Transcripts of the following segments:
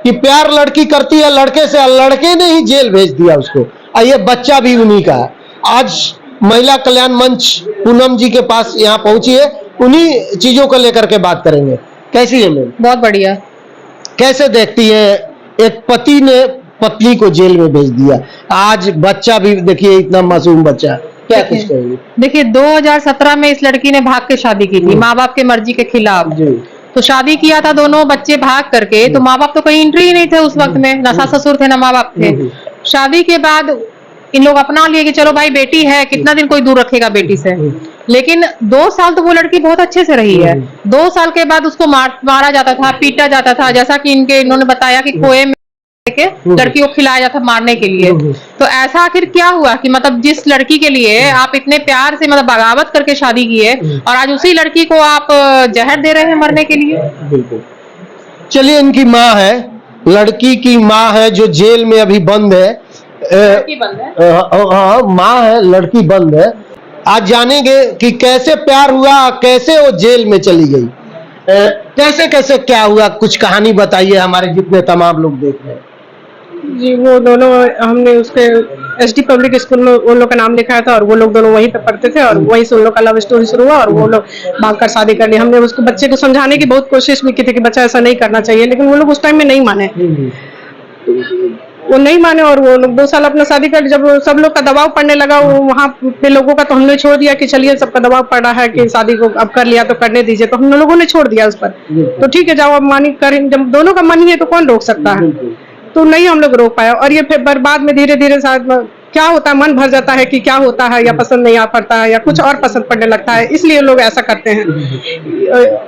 कि प्यार लड़की करती है लड़के से, लड़के ने ही जेल भेज दिया उसको, और ये बच्चा भी उन्हीं का है। आज महिला कल्याण मंच पूनम जी के पास यहाँ पहुंची है, उन्हीं चीजों को लेकर के बात करेंगे। कैसी है मैम? बहुत बढ़िया। कैसे देखती है, एक पति ने पत्नी को जेल में भेज दिया, आज बच्चा भी देखिए इतना मासूम बच्चा, क्या कुछ कहेंगे? देखिए 2017 में इस लड़की ने भाग के शादी की थी, माँ बाप के मर्जी के खिलाफ। तो शादी किया था, दोनों बच्चे भाग करके, तो माँ बाप तो कहीं एंट्री ही नहीं थे उस वक्त में, ना सास ससुर थे ना माँ बाप थे। शादी के बाद इन लोग अपना लिए कि चलो भाई बेटी है, कितना दिन कोई दूर रखेगा बेटी से। लेकिन 2 साल तो वो लड़की बहुत अच्छे से रही है। 2 साल के बाद उसको मारा जाता था, पीटा जाता था, जैसा कि इन्होंने बताया कि कुएं में के लड़की को खिलाया जाता मारने के लिए। तो ऐसा आखिर क्या हुआ कि मतलब जिस लड़की के लिए आप इतने प्यार से मतलब बगावत करके शादी की है, और आज उसी लड़की को आप जहर दे रहे हैं मरने के लिए? बिल्कुल। चलिए, इनकी माँ है, लड़की की माँ है जो जेल में अभी बंद है। लड़की बंद है, हाँ माँ है, लड़की बंद है। आज जानेंगे कि कैसे प्यार हुआ, कैसे वो जेल में चली गई, कैसे कैसे क्या हुआ, कुछ कहानी बताइए हमारे जितने तमाम लोग देख रहे हैं। जी, वो दोनों हमने उसके एसडी पब्लिक स्कूल में उन लोग का नाम लिखाया था, और वो लोग दोनों वहीं पे पढ़ते थे, और वहीं से उन लोग का लव स्टोरी शुरू हुआ, और वो लोग भागकर शादी कर ली। हमने उसको बच्चे को समझाने की बहुत कोशिश भी की थी कि बच्चा ऐसा नहीं करना चाहिए, लेकिन वो लोग उस टाइम में नहीं माने। वो नहीं माने, और वो लोग 2 साल अपना शादी कर, जब सब लोग का दबाव पड़ने लगा वहाँ पे लोगों का, तो हमने छोड़ दिया कि चलिए सबका दबाव पड़ रहा है कि शादी को अब कर लिया तो करने दीजिए, तो हम लोगों ने छोड़ दिया उस पर। तो ठीक है, जाओ अब मानी कर, जब दोनों का मन ही है तो कौन रोक सकता है। तो नहीं हम लोग रोक पाया, और ये फिर बर्बाद में धीरे धीरे शायद क्या होता है, मन भर जाता है कि क्या होता है, या पसंद नहीं आ पड़ता है, या कुछ और पसंद पड़ने लगता है, इसलिए लोग ऐसा करते हैं,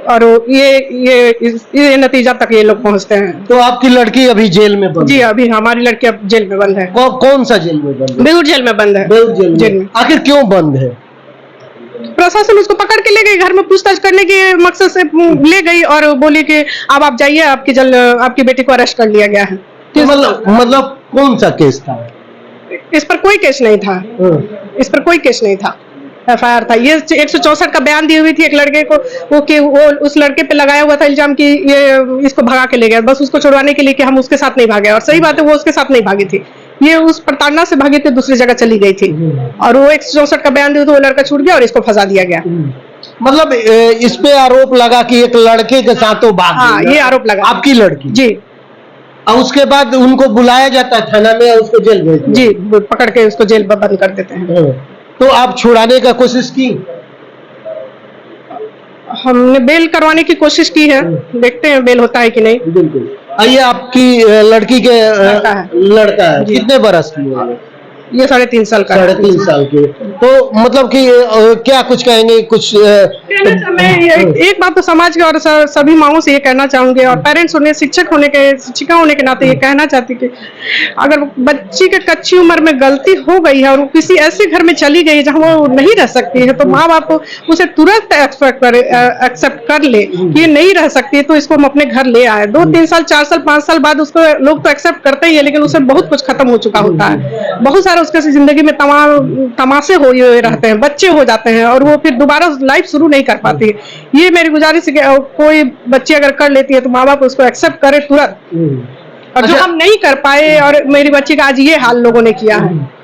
और ये नतीजा तक ये लोग पहुंचते हैं। तो आपकी लड़की अभी जेल में बंद? जी, अभी हमारी लड़की अब जेल में बंद है। कौन सा जेल में बंद है? बेऊर जेल में बंद है। बेऊर जेल में। आखिर क्यों बंद है? प्रशासन उसको पकड़ के ले गई, घर में पूछताछ करने के मकसद से ले गई, और बोली कि अब आप जाइए, आपकी बेटी को अरेस्ट कर लिया गया है। तो मतलब कौन सा केस था? इस पर कोई केस नहीं था, इस पर कोई केस नहीं था, एफआईआर था। ये 164 का बयान दी हुई थी एक लड़के को, वो उस लड़के पे लगाया हुआ था इल्जाम कि ये इसको भगा के ले गया, बस उसको छुड़वाने के लिए कि हम उसके साथ नहीं भागे। और सही बात है, वो उसके साथ नहीं भागी थी, ये उस प्रताड़ना से भागी थी, दूसरी जगह चली गई थी, और वो 164 का बयान दिया तो वो लड़का छूट गया और इसको फंसा दिया गया। मतलब इस पे आरोप लगा कि एक लड़के के साथ वो भाग गई। हाँ, ये आरोप लगा। आपकी लड़की? जी। और उसके बाद उनको बुलाया जाता है थाना में, उसको जेल भेज दिया? जी, पकड़ के उसको जेल बंद कर देते हैं। तो आप छुड़ाने का कोशिश की? हमने बेल करवाने की कोशिश की है, देखते हैं बेल होता है कि नहीं। बिल्कुल। आइए, आपकी लड़की के लड़का है, कितने बरस की है? ये 3.5 साल का। 3.5 साल की। तो मतलब कि क्या कुछ कहेंगे? कुछ मैं एक बात तो समाज के और सभी माओं से ये कहना चाहूंगी, और पेरेंट्स होने, शिक्षिका होने के नाते ये कहना चाहती कि अगर अगर के कच्ची उम्र में गलती हो गई है और वो किसी ऐसे घर में चली गई जहाँ वो नहीं रह सकती है, तो माँ बाप उसे तुरंत एक्सेप्ट कर ले कि ये नहीं रह सकती, तो इसको हम अपने घर ले आए। 2, 3 साल, 4 साल, 5 साल बाद उसको लोग तो एक्सेप्ट करते ही है, लेकिन उससे बहुत कुछ खत्म हो चुका होता है। बहुत सारे उसके जिंदगी में तमाशे हुए रहते हैं, बच्चे हो जाते हैं, और वो फिर दोबारा लाइफ शुरू नहीं कर पाती है। ये मेरी गुजारिश है कि कोई बच्ची अगर कर लेती है तो माँ बाप उसको एक्सेप्ट करे तुरंत। और जो हम नहीं कर पाए, और मेरी बच्ची का आज ये हाल लोगों ने किया है।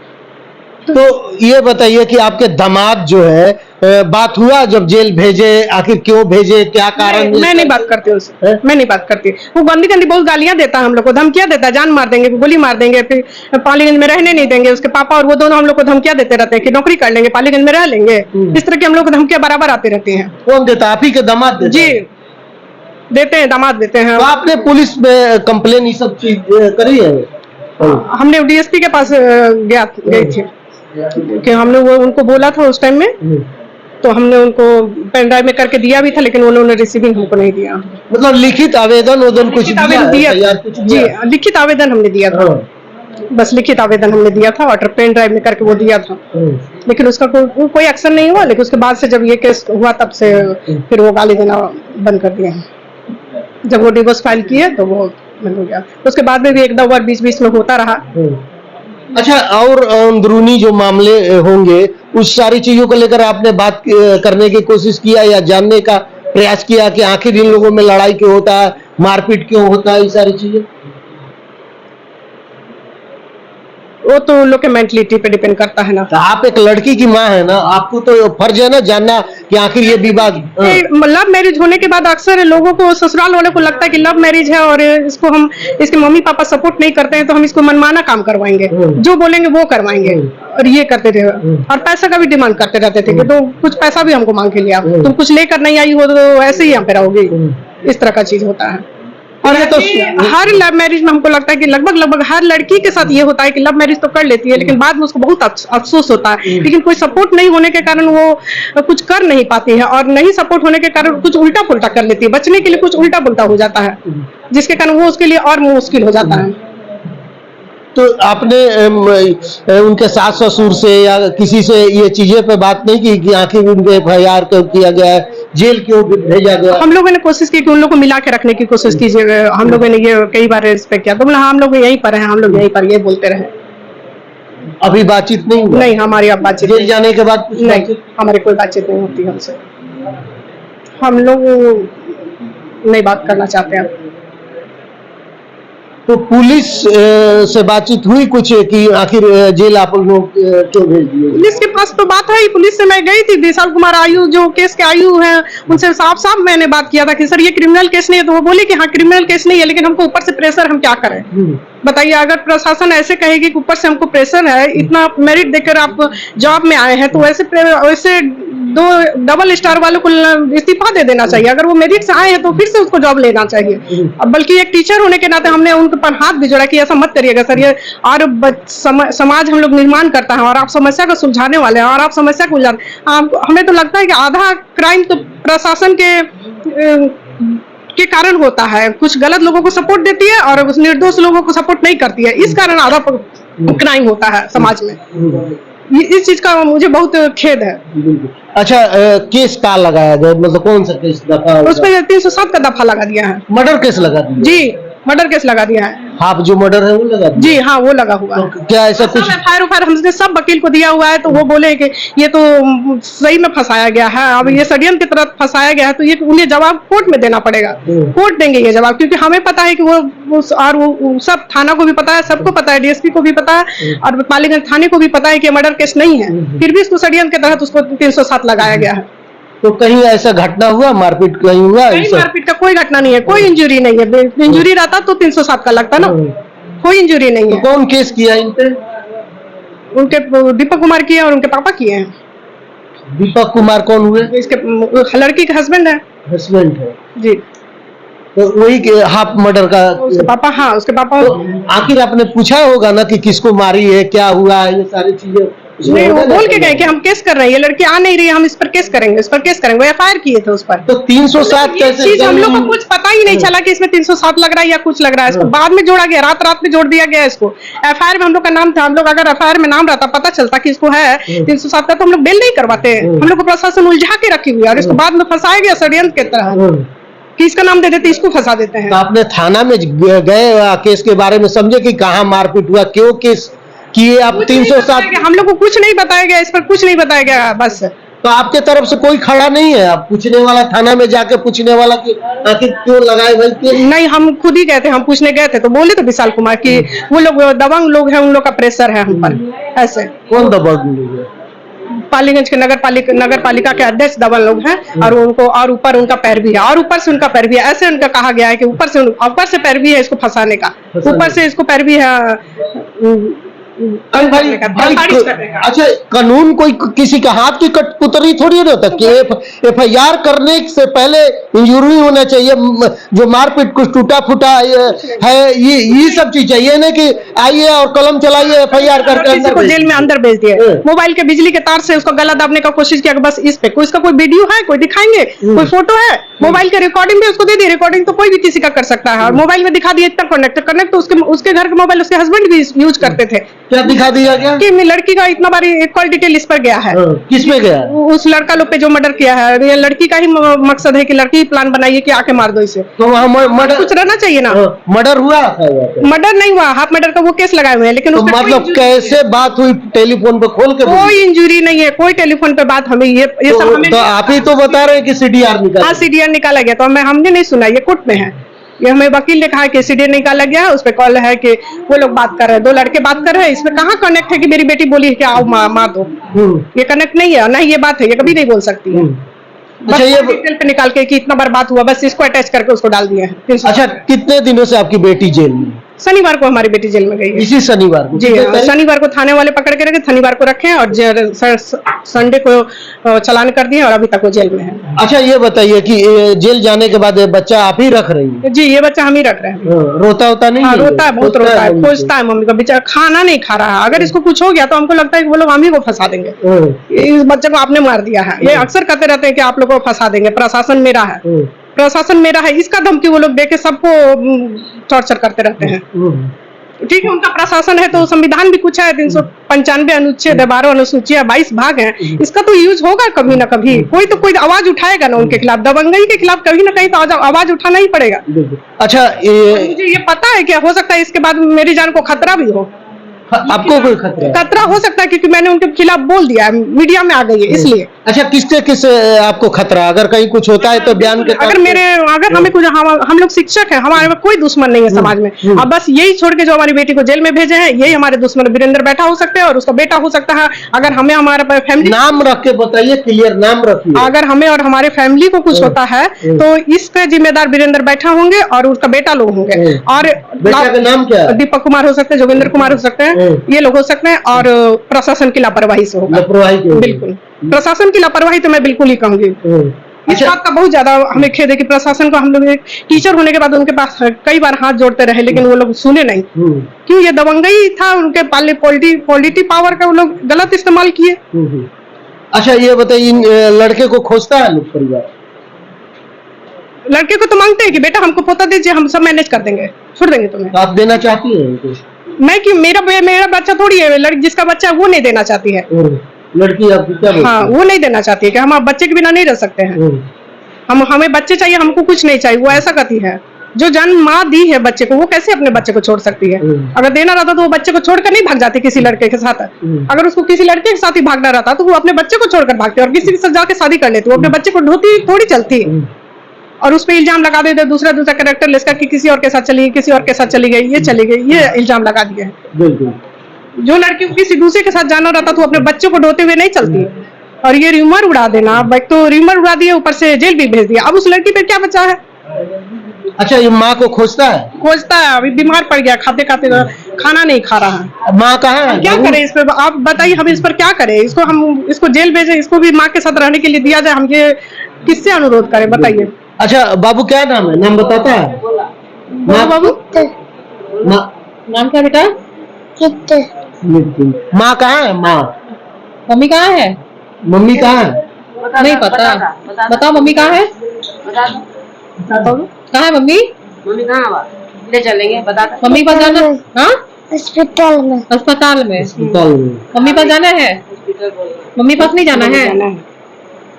तो ये बताइए कि आपके दामाद जो है, बात हुआ जब जेल भेजे, आखिर क्यों भेजे, क्या कारण? मैं नहीं बात करती उससे, मैं नहीं बात करती। वो गंदी गंदी बहुत गालियां देता है हम लोग को, धमकियां देता है, जान मार देंगे, गोली मार देंगे, फिर पालीगंज में रहने नहीं देंगे। उसके पापा और वो दोनों हम लोग को धमकियां देते रहते हैं कि नौकरी कर लेंगे, पालीगंज में रह लेंगे। इस तरह की हम लोग को धमकियां बराबर आती रहती है। कौन देता? आप ही के दामाद देते? जी, देते हैं, दामाद देते हैं। तो आपने पुलिस में कंप्लेन ये सब चीज करी है? हमने डीएसपी के पास गई थी कि हमने वो उनको बोला था उस टाइम में, तो हमने उनको पेन ड्राइव में करके दिया भी था, लेकिन उन्होंने रिसीविंग हमको नहीं दिया। मतलब लिखित आवेदन कुछ दिया? जी, लिखित आवेदन हमने दिया था, बस लिखित आवेदन हमने दिया था, और पेन ड्राइव में करके वो दिया था, लेकिन उसका कोई एक्शन नहीं हुआ। लेकिन उसके बाद से जब ये केस हुआ, तब से फिर वो गाली देना बंद कर दिया। जब वो डिवोर्स फाइल किए तो वो बंद हो गया। उसके बाद में भी 1-2 बार बीच में होता रहा। अच्छा, और अंदरूनी जो मामले होंगे, उस सारी चीजों को लेकर आपने बात करने की कोशिश किया या जानने का प्रयास किया कि आखिर इन लोगों में लड़ाई क्यों होता है, मारपीट क्यों होता है, ये सारी चीजें? वो तो उन लोग के मेंटलिटी पे डिपेंड करता है ना। तो आप एक लड़की की माँ है ना, आपको तो फर्ज है ना जानना कि आखिर ये विवाद। लव मैरिज होने के बाद अक्सर लोगों को, ससुराल वालों को लगता है कि लव मैरिज है और इसको हम, इसके मम्मी पापा सपोर्ट नहीं करते हैं तो हम इसको मनमाना काम करवाएंगे, जो बोलेंगे वो करवाएंगे, और ये करते थे। और पैसा का भी डिमांड करते रहते थे कि तो कुछ पैसा भी हमको मांग के लिया, तुम कुछ लेकर नहीं आई हो तो ऐसे ही यहाँ पे रहोगे, इस तरह का चीज होता है। और ये तो हर लव मैरिज में हमको लगता है कि लगभग हर लड़की के साथ ये होता है कि लव मैरिज तो कर लेती है लेकिन बाद में उसको बहुत अफसोस होता है, लेकिन कोई सपोर्ट नहीं होने के कारण वो कुछ कर नहीं पाती है, और नहीं सपोर्ट होने के कारण कुछ उल्टा पुल्टा कर लेती है, बचने के लिए कुछ उल्टा पुल्टा हो जाता है, जिसके कारण वो उसके लिए और मुश्किल हो जाता है। तो आपने उनके सास ससुर से या किसी से ये चीजें पे बात नहीं की कि आखिर उनके FIR क्यों किया गया है, जेल क्यों भेजा गया? हम लोगों ने कोशिश की कि उन लोगों को मिला के रखने की कोशिश कीजिए, हम लोगों ने ये कई बार रिस्पेक्ट किया, तो बोला हम लोग यहीं पर हैं, हम लोग यहीं पर, ये बोलते रहे। अभी बातचीत नहीं हुआ? नहीं, हमारी अब बातचीत जेल जाने के बाद कुछ नहीं, बातचीत? हमारी कोई बातचीत नहीं होती हमसे, हम लोग नहीं बात करना चाहते हैं। तो पुलिस से बातचीत हुई कुछ कि आखिर जेल आप लोग क्यों भेज दिए? पुलिस के पास तो बात है, पुलिस से मैं गई थी, विशाल कुमार आयु जो केस के आयु हैं उनसे साफ साफ मैंने बात किया था कि सर ये क्रिमिनल केस नहीं है, तो वो बोले कि हाँ क्रिमिनल केस नहीं है, लेकिन हमको ऊपर से प्रेशर, हम क्या करें बताइए। अगर प्रशासन ऐसे कहेगी कि ऊपर से हमको प्रेशर है, इतना मेरिट देकर आप जॉब में आए हैं, तो वैसे 2 डबल स्टार वालों को इस्तीफा दे देना चाहिए। अगर वो मेरिट से आए हैं तो फिर से उसको जॉब लेना चाहिए। अब बल्कि एक टीचर होने के नाते हमने उनके पर हाथ भी जोड़ा कि ऐसा मत करिएगा सर, ये और समाज हम लोग निर्माण करता है और आप समस्या को सुलझाने वाले हैं और आप समस्या को हमें तो लगता है कि आधा क्राइम तो प्रशासन के कारण होता है, कुछ गलत लोगों को सपोर्ट देती है और उस निर्दोष लोगों को सपोर्ट नहीं करती है, इस कारण आधा क्राइम होता है समाज में। इस चीज का मुझे बहुत खेद है। अच्छा, केस का लगाया गया, मतलब कौन सा केस दफा? उस पर 307 का दफा लगा दिया है। मर्डर केस लगा दिया? जी, मर्डर केस लगा दिया है। आप जो मर्डर है वो लगा दिया? जी हाँ, वो लगा हुआ है। तो क्या ऐसा कुछ FIR हमने सब वकील को दिया हुआ है, तो वो बोले कि ये तो सही में फंसाया गया है, अब ये षड्यंत्र की तरफ फंसाया गया है, तो ये उन्हें जवाब कोर्ट में देना पड़ेगा, कोर्ट देंगे ये जवाब, क्योंकि हमें पता है कि वो सब थाना को भी पता है, सबको पता है, DSP को भी पता है और पालीगंज थाने को भी पता है कि मर्डर केस नहीं है, फिर भी इसको षड्यंत्र के तहत उसको 307 लगाया गया है। तो कहीं ऐसा घटना हुआ, मारपीट कहीं हुआ? मारपीट का कोई घटना नहीं है, कोई इंजरी नहीं है, इंजरी रहता तो 307 का लगता ना, कोई इंजरी नहीं है। तो कौन केस किया इन पे? उनके दीपक कुमार किए और उनके पापा किए हैं। दीपक कुमार कौन हुए? इसके लड़की का हस्बैंड है। हस्बैंड है जी। तो वही के हाफ मर्डर का उसके पापा, हाँ उसके पापा। तो आखिर आपने पूछा होगा ना कि किसको मारी है, क्या हुआ है, ये सारी चीजें? नहीं, वो बोल के गए कि हम केस कर रहे हैं, ये लड़की आ नहीं रही है, हम इस पर केस करेंगे, इस पर केस करेंगे, वो FIR किए थे उस पर। तो 307 कैसे? चीज हम लोग को कुछ पता ही नहीं चला कि इसमें 307 लग रहा है या कुछ लग रहा है, इसको बाद में जोड़ा गया, रात में जोड़ दिया गया इसको। FIR में हम लोग का नाम था, हम लोग अगर FIR में नाम रहता, पता चलता कि इसको है 307 का, तो हम लोग बेल नहीं करवाते। हम लोग को प्रशासन उलझा के रखी हुई है और इसको बाद में फंसाया गया षड्यंत्र की तरह कि इसका नाम दे देते, इसको फंसा देते हैं। तो आपने थाना में गए, केस के बारे में समझे कि कहाँ मारपीट हुआ, क्यों केस किए आप? 307 हम लोग को कुछ नहीं बताया गया, इस पर कुछ नहीं बताया गया बस। तो आपके तरफ से कोई खड़ा नहीं है, आप पूछने वाला, थाना में जाके पूछने वाला कि आखिर क्यों लगाए भाई केस? नहीं, हम खुद ही गए थे, हम पूछने गए थे, तो बोले तो विशाल कुमार की वो लोग दबंग लोग हैं, उन लोग का प्रेशर है हम पर। ऐसे कौन दबंग लोग है? पालीगंज के नगर पालिका के अध्यक्ष दबंग लोग हैं और उनको और ऊपर उनका पैर भी है और ऊपर से उनका पैर भी है। ऐसे उनका कहा गया है कि ऊपर से पैर भी है इसको फंसाने का, ऊपर से इसको पैर भी है। अच्छा, कानून कोई किसी का हाथ की कठपुतली थोड़ी नहीं होता कि FIR करने से पहले इंजरी होना चाहिए, जो मारपीट कुछ टूटा फूटा है, ये सब चीज चाहिए ना कि आइए और कलम चलाइए, FIR करके किसी को जेल में अंदर भेज दिए, मोबाइल के बिजली के तार से उसका गला दाबने का कोशिश किया, बस इस पे कोई इसका कोई वीडियो है, कोई दिखाएंगे, कोई फोटो है, मोबाइल के रिकॉर्डिंग भी उसको दे दी, रिकॉर्डिंग तो कोई भी किसी का कर सकता है, और मोबाइल में दिखा दिया इतना कनेक्ट तो उसके घर के मोबाइल उसके हस्बैंड भी यूज करते थे। क्या दिखा दिया गया? कि लड़की का इतना बारी कॉल डिटेल इस पर गया है। किस पे गया? उस लड़का लोग पे जो मर्डर किया है, ये लड़की का ही मकसद है कि लड़की प्लान बनाइए कि आके मार दो इसे। तो वहाँ मर्डर कुछ रहना चाहिए ना। मर्डर हुआ? मर्डर नहीं हुआ, हाफ मर्डर का वो केस लगाए हुए हैं, लेकिन तो मतलब कैसे बात हुई? टेलीफोन पे खोल के कोई इंजरी नहीं है, कोई टेलीफोन पे बात हमें ये सब हमें। तो आप ही तो बता रहे हैं कि CDR निकाला। हाँ, CDR निकाला गया, तो हमने नहीं सुना, ये कोर्ट में है। ये हमें वकील ने कहा कि सीडी निकाला गया है, उस पर कॉल है कि वो लोग बात कर रहे हैं, 2 लड़के बात कर रहे हैं। इसमें कहाँ कनेक्ट है कि मेरी बेटी बोली है कि आओ माँ दो, ये कनेक्ट नहीं है, ना ही ये बात है, ये कभी नहीं बोल सकती है। बस अच्छा, ये डिटेल पे निकाल के कि इतना बार बात हुआ, बस इसको अटैच करके उसको डाल दिया है। अच्छा, कितने दिनों से आपकी बेटी जेल में है? शनिवार को हमारी बेटी जेल में गई है। इसी शनिवार को? जी कितने हाँ, तारीख? शनिवार को थाने वाले पकड़ के रखे, शनिवार को रखे और संडे को चालान कर दिए और अभी तक वो जेल में है। अच्छा, ये बताइए कि जेल जाने के बाद ये बच्चा आप ही रख रही है? जी, ये बच्चा हम ही रख रहे हैं। रोता होता नहीं हाँ, है? रोता है, बहुत रोता है, मम्मी खोजता है मम्मी को, बेचारा खाना नहीं खा रहा है। अगर इसको कुछ हो गया तो हमको लगता है कि वो लोग हम ही को फंसा देंगे, को? इस बच्चे को आपने मार दिया है। ये अक्सर कहते रहते हैं कि आप लोग को फंसा देंगे, प्रशासन मेरा है, प्रशासन मेरा है, इसका धमकी वो लोग देके सबको टॉर्चर करते रहते हैं। ठीक है, उनका प्रशासन है तो संविधान भी कुछ है, 395 अनुच्छेद 12 अनुसूचियां 22 भाग हैं, इसका तो यूज होगा कभी ना कभी, कोई तो कोई आवाज उठाएगा ना उनके खिलाफ, दबंगई के खिलाफ कहीं ना कहीं तो आवाज उठाना ही पड़ेगा। अच्छा, मुझे ये पता है कि हो सकता है इसके बाद मेरी जान को खतरा भी हो, आपको कोई खतरा है? खतरा हो सकता है क्योंकि मैंने उनके खिलाफ बोल दिया है, मीडिया में आ गई है इसलिए। अच्छा, किससे किस आपको खतरा? अगर कहीं कुछ होता है तो बयान के अगर हमें कुछ, हम लोग शिक्षक हैं, हमारे में कोई दुश्मन नहीं है समाज में। अब बस यही छोड़ के जो हमारी बेटी को जेल में भेजे हैं, यही हमारे दुश्मन। वीरेंद्र बैठा हो सकते हैं और उसका बेटा हो सकता है। अगर हमें हमारा फैमिली, नाम रख के बताइए, क्लियर नाम रखिए। अगर हमें और हमारे फैमिली को कुछ होता है तो इसके जिम्मेदार वीरेंद्र बैठा होंगे और उसका बेटा लोग होंगे। और बेटा का नाम क्या है? दीपक कुमार हो सकते हैं, जोगिंदर कुमार हो सकते हैं, ये लोग हो सकते हैं। और प्रशासन की लापरवाही से होगा, लापरवाही की होगी। बिल्कुल प्रशासन की लापरवाही तो मैं बिल्कुल ही कहूंगी। इस बात का बहुत ज्यादा हमें खेद है कि प्रशासन को, हम लोग एक टीचर होने के बाद उनके पास कई बार हाथ जोड़ते रहे लेकिन वो लोग सुने नहीं। क्यों? ये दबंगई था, उनके पॉलिटी पावर का वो लोग गलत इस्तेमाल किए। अच्छा, ये बताइए, लड़के को खोजता है लोग परिवार? लड़के को तो मांगते हैं कि बेटा हमको पोता दीजिए, हम सब मैनेज कर देंगे, छोड़ देंगे तुम्हें। तो आप देना चाहती हैं उनको? मैं कि मेरा बच्चा थोड़ी है, लड़की जिसका बच्चा है वो नहीं देना चाहती है। लड़की आपकी क्या बोलती है? हाँ, वो नहीं देना चाहती है कि हम आप बच्चे के बिना नहीं रह सकते हैं। हमें बच्चे चाहिए, हमको कुछ नहीं चाहिए, वो ऐसा कहती है। जो जन्म माँ दी है बच्चे को, वो कैसे अपने बच्चे को छोड़ सकती है? अगर देना रहता तो वो बच्चे को छोड़कर नहीं भाग जाती किसी लड़के के साथ। अगर उसको किसी लड़के के साथ ही भागना रहता तो वो अपने बच्चे को छोड़कर भागती और किसी के साथ जाके शादी कर लेती, वो अपने बच्चे को ढोती थोड़ी चलती। और उस पर इल्जाम लगा देते दूसरा कैरेक्टर लेकर कि किसी और के साथ चली गई, किसी और के साथ चली गई, ये चली गई, ये इल्जाम लगा दिए। बिल्कुल। जो लड़की को किसी दूसरे के साथ जाना रहता तो अपने बच्चे को ढोते हुए नहीं चलती। और ये र्यूमर उड़ा देना, एक तो र्यूमर उड़ा दिया, ऊपर से जेल भी भेज दिया। अब उस लड़की पे क्या बचा है? अच्छा, ये माँ को खोजता है? खोजता है, अभी बीमार पड़ गया, खाते खाते खाना नहीं खा रहा है। माँ कहाँ है? क्या करें इस पर? आप बताइए, हम इस पर क्या करें? इसको जेल भेजे, इसको भी माँ के साथ रहने के लिए दिया जाए, हम ये किससे अनुरोध करें बताइए? अच्छा, बाबू क्या नाम है? नाम बताता है? बाबू नाम क्या बेटा? माँ कहाँ है? माँ, मम्मी कहाँ है? मम्मी कहाँ है? नहीं पता, बताओ मम्मी कहाँ है? कहाँ है मम्मी? मम्मी कहाँ ले चलेंगे, बता। मम्मी पास जाना? हाँ, अस्पताल में। अस्पताल में अस्पताल में। मम्मी पास जाना है? मम्मी पास नहीं जाना है?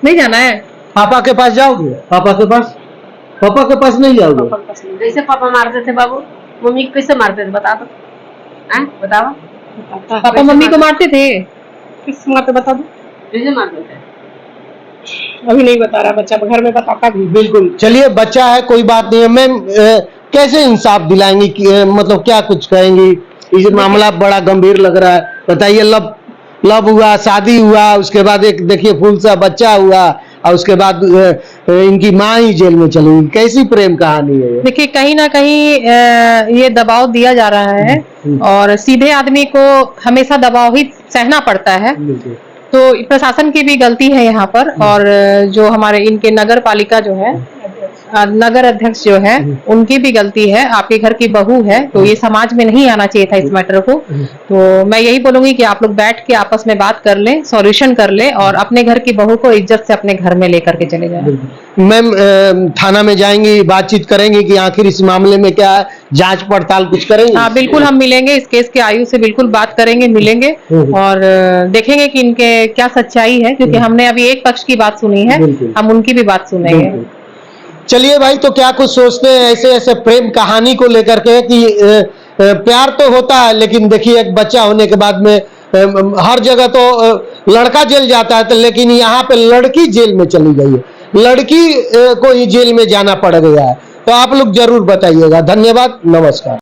नहीं जाना है? पापा के पास जाओगे? पापा के पास? पापा के पास नहीं जाओगे? जैसे पापा मारते थे बाबू, मम्मी को कैसे मारते थे बता दो, बताओ। पापा मम्मी को मारते थे? किस मारते बता दो? कैसे मारते थे? अभी नहीं बता रहा बच्चा, घर में बताता भी। बिल्कुल। चलिए, बच्चा है, कोई बात नहीं है। मैम, कैसे इंसाफ दिलाएंगी कि, मतलब क्या कुछ कहेंगी? ये मामला बड़ा गंभीर लग रहा है। बताइए, लव हुआ, शादी हुआ, उसके बाद एक देखिए फूल सा बच्चा हुआ और उसके बाद इनकी माँ ही जेल में चली गई। कैसी प्रेम कहानी है? देखिए, कहीं ना कहीं ये दबाव दिया जा रहा है और सीधे आदमी को हमेशा दबाव ही सहना पड़ता है। तो प्रशासन की भी गलती है यहाँ पर, और जो हमारे इनके नगर पालिका जो है, नगर अध्यक्ष जो है, उनकी भी गलती है। आपके घर की बहू है तो ये समाज में नहीं आना चाहिए था इस मैटर को। तो मैं यही बोलूंगी कि आप लोग बैठ के आपस में बात कर लें, सॉल्यूशन कर लें और अपने घर की बहू को इज्जत से अपने घर में लेकर के चले जाएं। मैम, थाना में जाएंगी, बातचीत करेंगी कि आखिर इस मामले में क्या जांच पड़ताल कुछ करेंगे? हाँ, बिल्कुल, हम मिलेंगे, इस केस के आयु से बिल्कुल बात करेंगे, मिलेंगे और देखेंगे कि इनके क्या सच्चाई है, क्योंकि हमने अभी एक पक्ष की बात सुनी है, हम उनकी भी बात सुनेंगे। चलिए भाई, तो क्या कुछ सोचते हैं ऐसे ऐसे प्रेम कहानी को लेकर के कि प्यार तो होता है, लेकिन देखिए एक बच्चा होने के बाद में हर जगह तो लड़का जेल जाता है, तो लेकिन यहाँ पे लड़की जेल में चली गई है, लड़की को ही जेल में जाना पड़ गया है। तो आप लोग जरूर बताइएगा। धन्यवाद, नमस्कार।